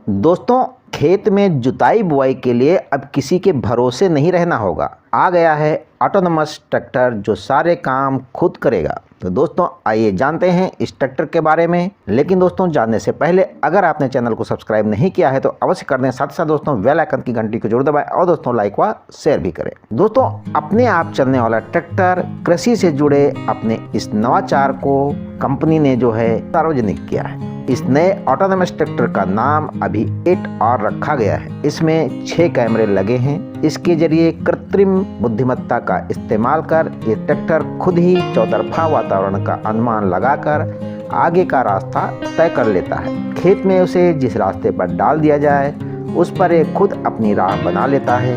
दोस्तों, खेत में जुताई बुआई के लिए अब किसी के भरोसे नहीं रहना होगा। आ गया है ऑटोनोमस ट्रैक्टर जो सारे काम खुद करेगा। तो दोस्तों आइए जानते हैं इस ट्रैक्टर के बारे में। लेकिन दोस्तों जानने से पहले अगर आपने चैनल को सब्सक्राइब नहीं किया है तो अवश्य कर दें। साथ ही साथ दोस्तों बेल आइकन की घंटी को जरूर दबाएं और दोस्तों लाइक व शेयर भी करें। दोस्तों अपने आप चलने वाला ट्रैक्टर कृषि से जुड़े अपने इस नवाचार को कंपनी ने जो है सार्वजनिक किया है। इस नए ऑटोनोमस ट्रैक्टर का नाम अभी 8R रखा गया है। इसमें 6 कैमरे लगे हैं। इसके जरिए कृत्रिम बुद्धिमत्ता का इस्तेमाल कर ये ट्रैक्टर खुद ही चौतरफा वातावरण का अनुमान लगाकर आगे का रास्ता तय कर लेता है। खेत में उसे जिस रास्ते पर डाल दिया जाए उस पर ये खुद अपनी राह बना लेता है।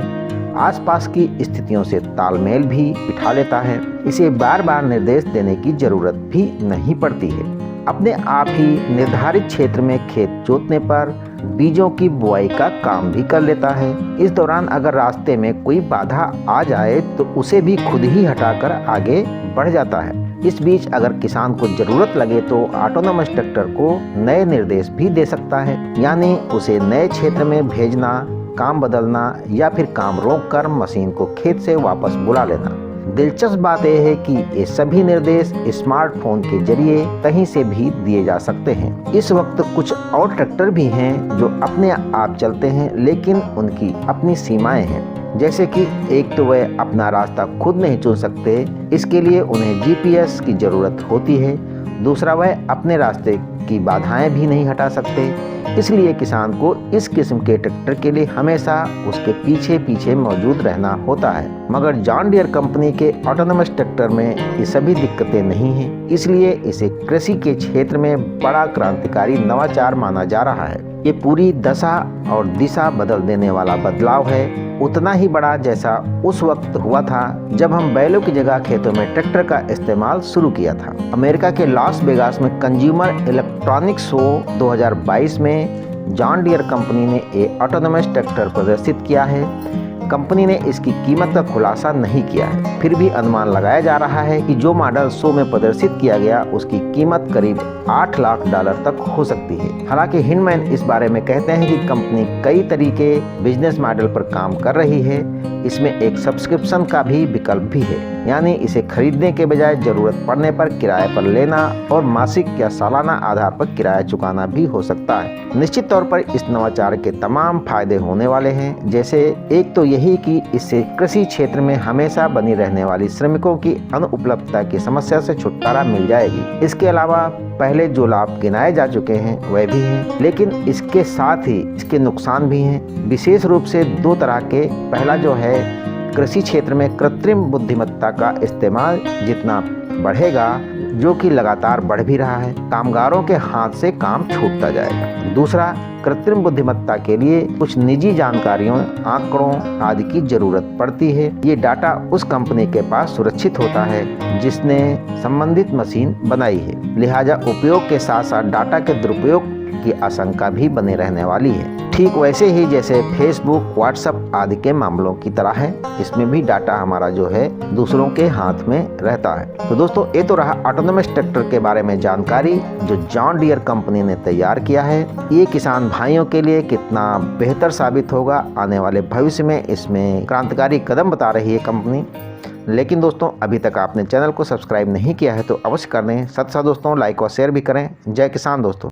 आसपास की स्थितियों से तालमेल भी बिठा लेता है। इसे बार बार निर्देश देने की जरूरत भी नहीं पड़ती है। अपने आप ही निर्धारित क्षेत्र में खेत जोतने पर बीजों की बुआई का काम भी कर लेता है। इस दौरान अगर रास्ते में कोई बाधा आ जाए तो उसे भी खुद ही हटाकर आगे बढ़ जाता है। इस बीच अगर किसान को जरूरत लगे तो ऑटोनोमस ट्रैक्टर को नए निर्देश भी दे सकता है, यानी उसे नए क्षेत्र में भेजना, काम बदलना या फिर काम रोककर मशीन को खेत से वापस बुला लेना। दिलचस्प बात यह है कि ये सभी निर्देश स्मार्टफोन के जरिए कहीं से भी दिए जा सकते हैं। इस वक्त कुछ और ट्रैक्टर भी हैं जो अपने आप चलते हैं, लेकिन उनकी अपनी सीमाएं हैं। जैसे कि एक तो वह अपना रास्ता खुद नहीं चुन सकते, इसके लिए उन्हें GPS की जरूरत होती है। दूसरा, वह अपने रास्ते की बाधाएं भी नहीं हटा सकते। इसलिए किसान को इस किस्म के ट्रैक्टर के लिए हमेशा उसके पीछे पीछे मौजूद रहना होता है। मगर जॉन डियर कंपनी के ऑटोनोमस ट्रैक्टर में ये सभी दिक्कतें नहीं हैं। इसलिए इसे कृषि के क्षेत्र में बड़ा क्रांतिकारी नवाचार माना जा रहा है। ये पूरी दशा और दिशा बदल देने वाला बदलाव है, उतना ही बड़ा जैसा उस वक्त हुआ था जब हम बैलों की जगह खेतों में ट्रैक्टर का इस्तेमाल शुरू किया था। अमेरिका के लॉस वेगास में कंज्यूमर इलेक्ट्रॉनिक्स शो 2022 में जॉन डियर कंपनी ने एक ऑटोनोमस ट्रैक्टर प्रदर्शित किया है। कंपनी ने इसकी कीमत का खुलासा नहीं किया है, फिर भी अनुमान लगाया जा रहा है कि जो मॉडल शो में प्रदर्शित किया गया उसकी कीमत करीब $8 लाख तक हो सकती है। हालांकि हिंडमैन इस बारे में कहते हैं कि कंपनी कई तरीके बिजनेस मॉडल पर काम कर रही है। इसमें एक सब्सक्रिप्शन का भी विकल्प भी है, यानी इसे खरीदने के बजाय जरूरत पड़ने पर किराए पर लेना और मासिक या सालाना आधार पर किराया चुकाना भी हो सकता है। निश्चित तौर पर इस नवाचार के तमाम फायदे होने वाले हैं। जैसे एक तो यही कि इससे कृषि क्षेत्र में हमेशा बनी रहने वाली श्रमिकों की अनुपलब्धता की समस्या से छुटकारा मिल जाएगी। इसके अलावा पहले जो लाभ गिनाए जा चुके हैं वह भी हैं, लेकिन इसके साथ ही इसके नुकसान भी हैं। विशेष रूप से 2 तरह के। पहला जो है, कृषि क्षेत्र में कृत्रिम बुद्धिमत्ता का इस्तेमाल जितना बढ़ेगा, जो कि लगातार बढ़ भी रहा है, कामगारों के हाथ से काम छूटता जाएगा। दूसरा, कृत्रिम बुद्धिमत्ता के लिए कुछ निजी जानकारियों, आंकड़ों आदि की जरूरत पड़ती है। ये डाटा उस कंपनी के पास सुरक्षित होता है जिसने संबंधित मशीन बनाई है। लिहाजा उपयोग के साथ साथ डाटा के दुरुपयोग की आशंका भी बने रहने वाली है। ठीक वैसे ही जैसे फेसबुक, व्हाट्सएप आदि के मामलों की तरह है, इसमें भी डाटा हमारा जो है दूसरों के हाथ में रहता है। तो दोस्तों ये तो रहा ऑटोनोमस ट्रैक्टर के बारे में जानकारी जो जॉन डियर कंपनी ने तैयार किया है। ये किसान भाइयों के लिए कितना बेहतर साबित होगा आने वाले भविष्य में, इसमें क्रांतिकारी कदम बता रही है कंपनी। लेकिन दोस्तों अभी तक आपने चैनल को सब्सक्राइब नहीं किया है तो अवश्य कर दें। साथ साथ दोस्तों लाइक और शेयर भी करें। जय किसान दोस्तों।